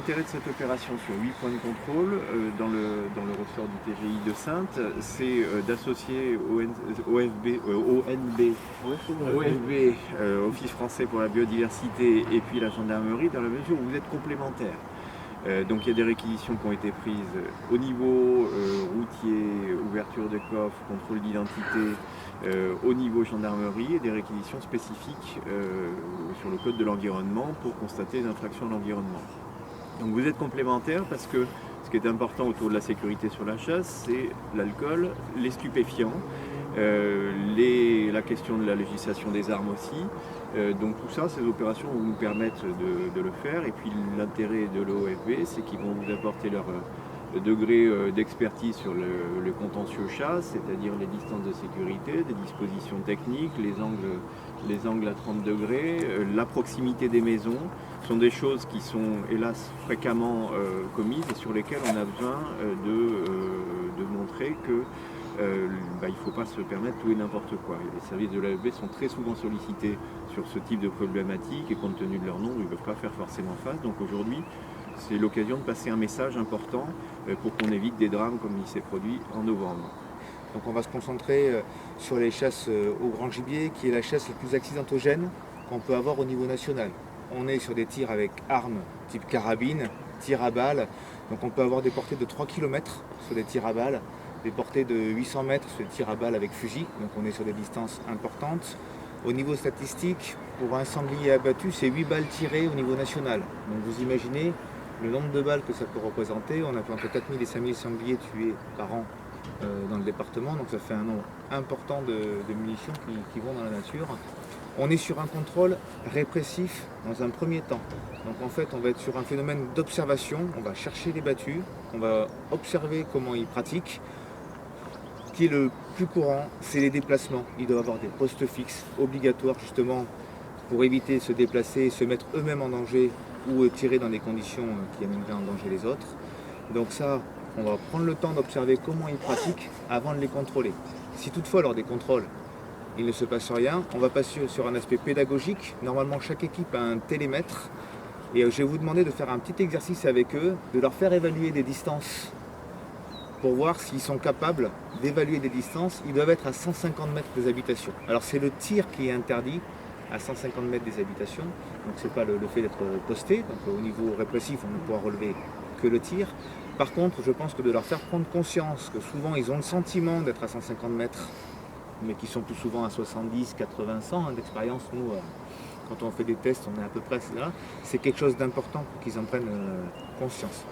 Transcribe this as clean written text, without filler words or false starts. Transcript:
l'intérêt de cette opération sur 8 points de contrôle dans le ressort du TGI de Saintes, c'est d'associer OFB, Office français pour la biodiversité, et puis la gendarmerie, dans la mesure où vous êtes complémentaires. Donc il y a des réquisitions qui ont été prises au niveau routier, ouverture de coffre, contrôle d'identité, au niveau gendarmerie, et des réquisitions spécifiques sur le code de l'environnement pour constater les infractions à l'environnement. Donc vous êtes complémentaires parce que ce qui est important autour de la sécurité sur la chasse, c'est l'alcool, les stupéfiants, la question de la législation des armes aussi. Donc tout ça, ces opérations vont nous permettre de le faire. Et puis l'intérêt de l'OFB, c'est qu'ils vont vous apporter leur degré d'expertise sur le contentieux chasse, c'est-à-dire les distances de sécurité, des dispositions techniques, les angles à 30 degrés, la proximité des maisons, sont des choses qui sont hélas fréquemment commises et sur lesquelles on a besoin de montrer que il ne faut pas se permettre tout et n'importe quoi. Et les services de l'AFB sont très souvent sollicités sur ce type de problématiques et compte tenu de leur nombre, ils ne peuvent pas faire forcément face. Donc aujourd'hui, c'est l'occasion de passer un message important pour qu'on évite des drames comme il s'est produit en novembre. Donc on va se concentrer sur les chasses au grand gibier, qui est la chasse la plus accidentogène qu'on peut avoir au niveau national. On est sur des tirs avec armes type carabine, tir à balle, donc on peut avoir des portées de 3 km sur des tirs à balles, des portées de 800 mètres sur des tirs à balles avec fusil, donc on est sur des distances importantes. Au niveau statistique, pour un sanglier abattu, c'est 8 balles tirées au niveau national. Donc vous imaginez le nombre de balles que ça peut représenter. On a fait entre 4000 et 5000 sangliers tués par an dans le département, donc ça fait un nombre important de munitions qui vont dans la nature. On est sur un contrôle répressif dans un premier temps. Donc en fait, on va être sur un phénomène d'observation, on va chercher les battus, on va observer comment ils pratiquent. Ce qui est le plus courant, c'est les déplacements. Ils doivent avoir des postes fixes obligatoires justement pour éviter de se déplacer, se mettre eux-mêmes en danger ou tirer dans des conditions qui amèneraient en danger les autres. Donc ça, on va prendre le temps d'observer comment ils pratiquent avant de les contrôler. Si toutefois lors des contrôles, il ne se passe rien, on va passer sur un aspect pédagogique. Normalement, chaque équipe a un télémètre et je vais vous demander de faire un petit exercice avec eux, de leur faire évaluer des distances pour voir s'ils sont capables d'évaluer des distances. Ils doivent être à 150 mètres des habitations. Alors c'est le tir qui est interdit à 150 mètres des habitations, donc c'est pas le fait d'être posté, donc au niveau répressif on ne pourra relever que le tir. Par contre, je pense que de leur faire prendre conscience que souvent ils ont le sentiment d'être à 150 mètres, mais qui sont plus souvent à 70, 80, 100 d'expérience. Nous, quand on fait des tests, on est à peu près là. C'est quelque chose d'important pour qu'ils en prennent conscience.